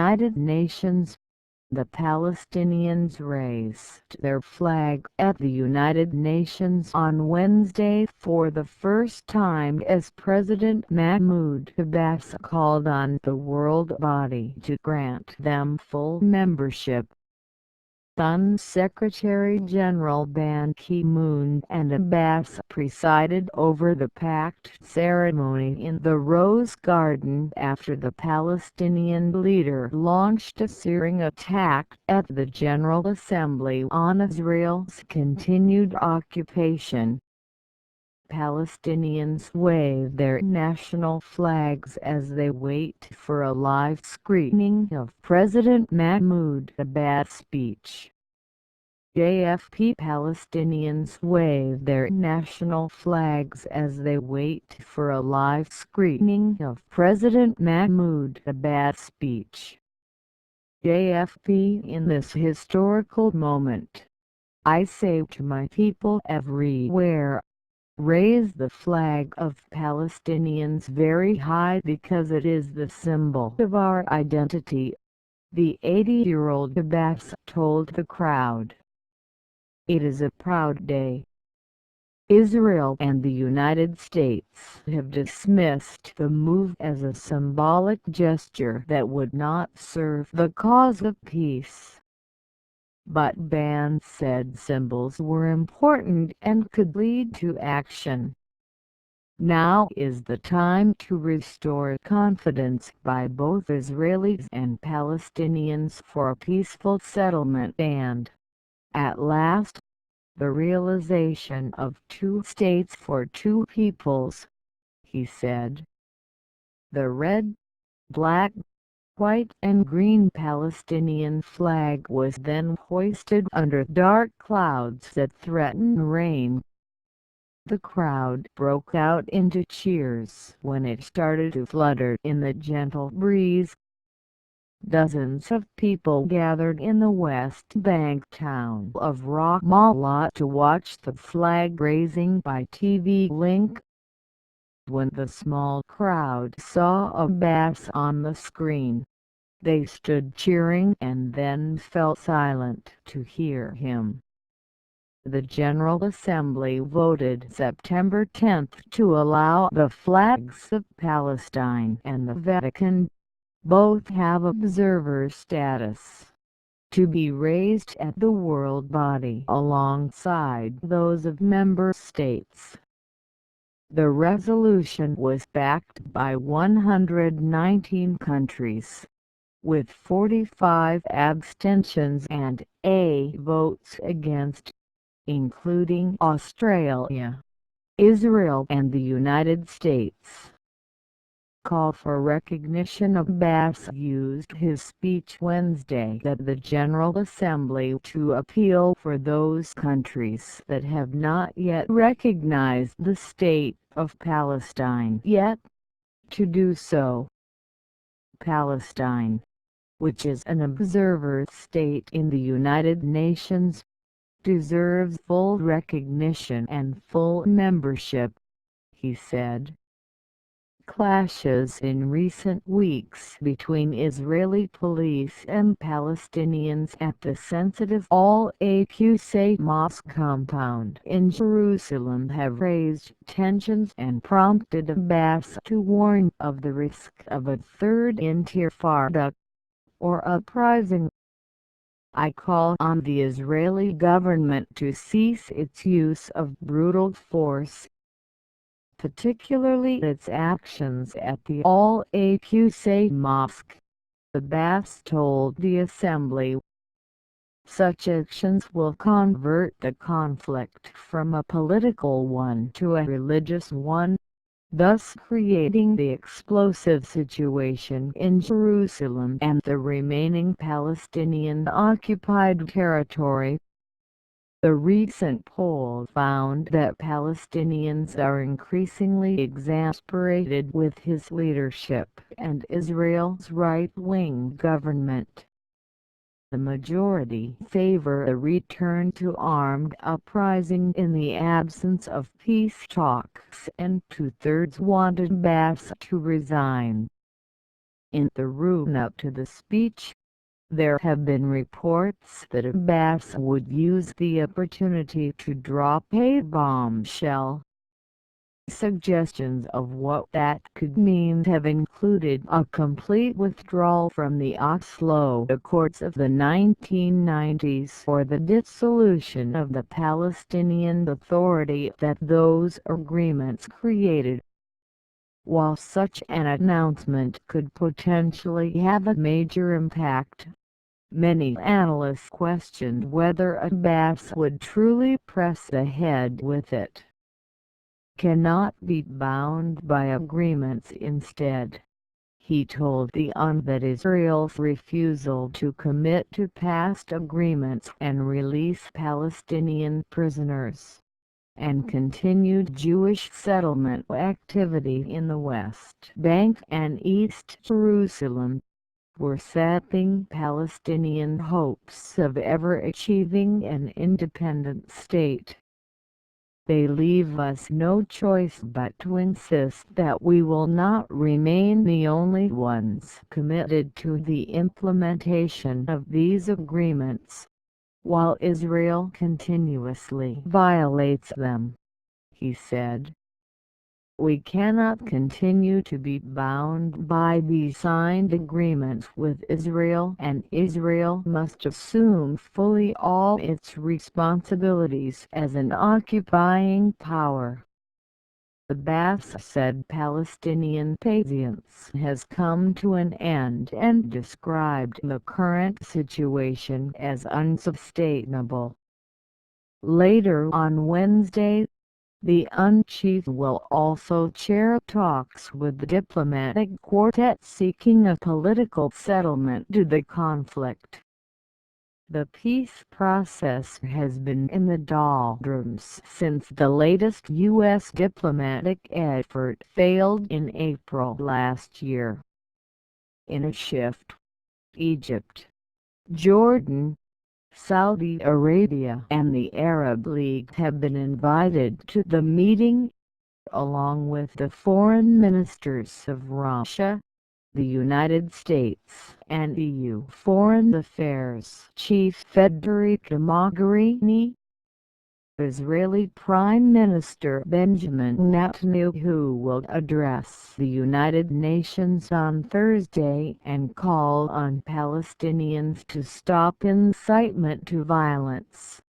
United Nations. The Palestinians raised their flag at the United Nations on Wednesday for the first time as President Mahmud Abbas called on the world body to grant them full membership. UN Secretary-General Ban Ki-moon and Abbas presided over the pact ceremony in the Rose Garden after the Palestinian leader launched a searing attack at the General Assembly on Israel's continued occupation. Palestinians wave their national flags as they wait for a live screening of President Mahmoud Abbas' speech. AFP Palestinians wave their national flags as they wait for a live screening of President Mahmoud Abbas' speech. AFP: in this historical moment, I say to my people everywhere, raise the flag of Palestinians very high because it is the symbol of our identity, the 80-year-old Abbas told the crowd. It is a proud day. Israel and the United States have dismissed the move as a symbolic gesture that would not serve the cause of peace. But Ban said symbols were important and could lead to action. Now is the time to restore confidence by both Israelis and Palestinians for a peaceful settlement and, at last, the realization of 2 states for 2 peoples, he said. The red, black, white and green Palestinian flag was then hoisted under dark clouds that threatened rain. The crowd broke out into cheers when it started to flutter in the gentle breeze. Dozens of people gathered in the West Bank town of Ramallah to watch the flag raising by TV link. When the small crowd saw Abbas on the screen, they stood cheering and then fell silent to hear him. The General Assembly voted September 10 to allow the flags of Palestine and the Vatican, both have observer status, to be raised at the world body alongside those of member states. The resolution was backed by 119 countries, with 45 abstentions and 8 votes against, including Australia, Israel and the United States. Call for recognition. Abbas used his speech Wednesday at the General Assembly to appeal for those countries that have not yet recognized the state of Palestine yet to do so. Palestine, which is an observer state in the United Nations, deserves full recognition and full membership, he said. Clashes in recent weeks between Israeli police and Palestinians at the sensitive Al-Aqsa mosque compound in Jerusalem have raised tensions and prompted Abbas to warn of the risk of a third intifada, or uprising. I call on the Israeli government to cease its use of brutal force, particularly its actions at the Al-Aqsa mosque, Abbas told the assembly. Such actions will convert the conflict from a political one to a religious one, thus creating the explosive situation in Jerusalem and the remaining Palestinian-occupied territory. The recent poll found that Palestinians are increasingly exasperated with his leadership and Israel's right-wing government. The majority favor a return to armed uprising in the absence of peace talks and 2/3 want Abbas to resign. In the run-up to the speech, there have been reports that Abbas would use the opportunity to drop a bombshell. Suggestions of what that could mean have included a complete withdrawal from the Oslo Accords of the 1990s or the dissolution of the Palestinian Authority that those agreements created. While such an announcement could potentially have a major impact, many analysts questioned whether Abbas would truly press ahead with it. Cannot be bound by agreements instead, he told the UN that Israel's refusal to commit to past agreements and release Palestinian prisoners, and continued Jewish settlement activity in the West Bank and East Jerusalem, were sapping Palestinian hopes of ever achieving an independent state. They leave us no choice but to insist that we will not remain the only ones committed to the implementation of these agreements, while Israel continuously violates them, he said. We cannot continue to be bound by these signed agreements with Israel, and Israel must assume fully all its responsibilities as an occupying power. Abbas said Palestinian patience has come to an end and described the current situation as unsustainable. Later on Wednesday, the UN chief will also chair talks with the diplomatic quartet seeking a political settlement to the conflict. The peace process has been in the doldrums since the latest U.S. diplomatic effort failed in April last year. In a shift, Egypt, Jordan, Saudi Arabia and the Arab League have been invited to the meeting, along with the foreign ministers of Russia, the United States and EU Foreign Affairs Chief Federica Mogherini. Israeli Prime Minister Benjamin Netanyahu will address the United Nations on Thursday and call on Palestinians to stop incitement to violence.